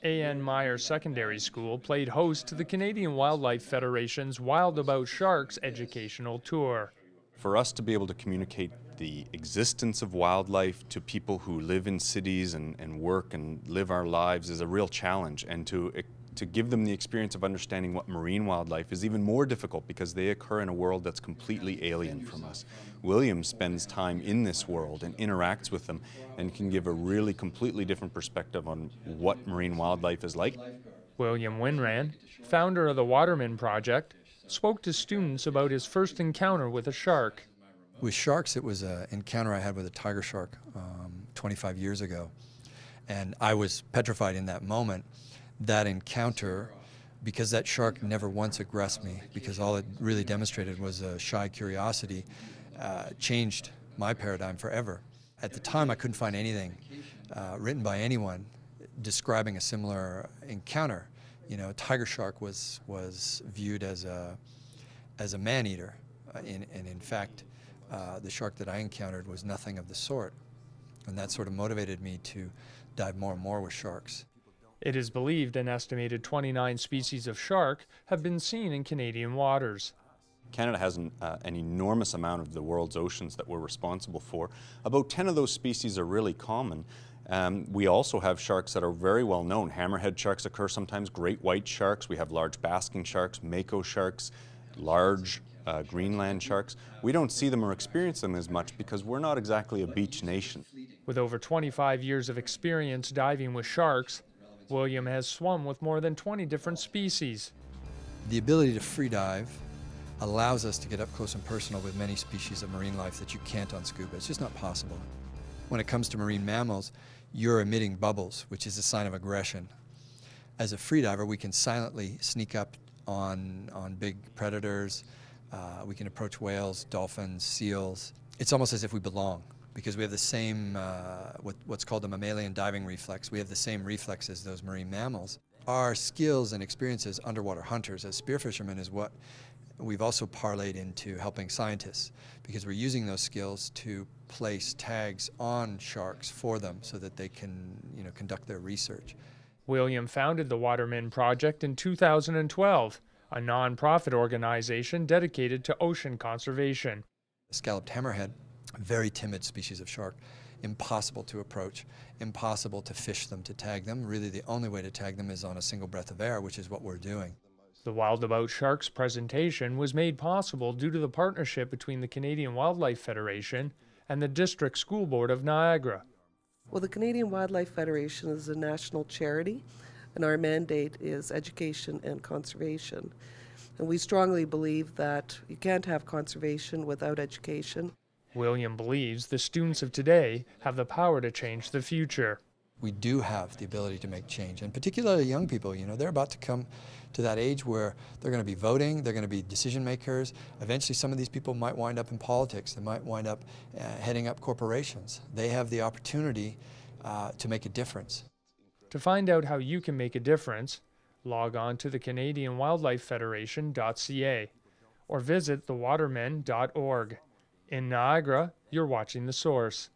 AN Myer Secondary School played host to the Canadian Wildlife Federation's Wild About Sharks educational tour. For us to be able to communicate the existence of wildlife to people who live in cities and work and live our lives is a real challenge, and to give them the experience of understanding what marine wildlife is even more difficult because they occur in a world that's completely alien from us. William spends time in this world and interacts with them and can give a really completely different perspective on what marine wildlife is like. William Winram, founder of the Waterman Project, spoke to students about his first encounter with a shark. With sharks, it was an encounter I had with a tiger shark 25 years ago. And I was petrified in that moment. That encounter, because that shark never once aggressed me, because all it really demonstrated was a shy curiosity, changed my paradigm forever. At the time, I couldn't find anything written by anyone describing a similar encounter. You know, a tiger shark was viewed as a man-eater, and in fact, the shark that I encountered was nothing of the sort, and that sort of motivated me to dive more and more with sharks. It is believed an estimated 29 species of shark have been seen in Canadian waters. Canada has an enormous amount of the world's oceans that we're responsible for. About 10 of those species are really common. We also have sharks that are very well known. Hammerhead sharks occur sometimes, great white sharks. We have large basking sharks, mako sharks, large Greenland sharks. We don't see them or experience them as much because we're not exactly a beach nation. With over 25 years of experience diving with sharks, William has swum with more than 20 different species. The ability to free dive allows us to get up close and personal with many species of marine life that you can't on scuba. It's just not possible. When it comes to marine mammals, you're emitting bubbles, which is a sign of aggression. As a freediver, we can silently sneak up on big predators. We can approach whales, dolphins, seals. It's almost as if we belong, because we have the same, what's called the mammalian diving reflex. We have the same reflex as those marine mammals. Our skills and experiences underwater hunters as spearfishermen is what we've also parlayed into helping scientists, because we're using those skills to place tags on sharks for them so that they can, conduct their research. William founded the Waterman Project in 2012, a non-profit organization dedicated to ocean conservation. The scalloped hammerhead, a very timid species of shark, impossible to approach, impossible to fish them, to tag them. Really the only way to tag them is on a single breath of air, which is what we're doing. The Wild About Sharks presentation was made possible due to the partnership between the Canadian Wildlife Federation and the District School Board of Niagara. Well, the Canadian Wildlife Federation is a national charity, and our mandate is education and conservation. And we strongly believe that you can't have conservation without education. William believes the students of today have the power to change the future. We do have the ability to make change, and particularly young people, they're about to come to that age where they're going to be voting, they're going to be decision makers. Eventually some of these people might wind up in politics, they might wind up heading up corporations. They have the opportunity to make a difference. To find out how you can make a difference, log on to the CanadianWildlifeFederation.ca or visit thewatermen.org. In Niagara, you're watching The Source.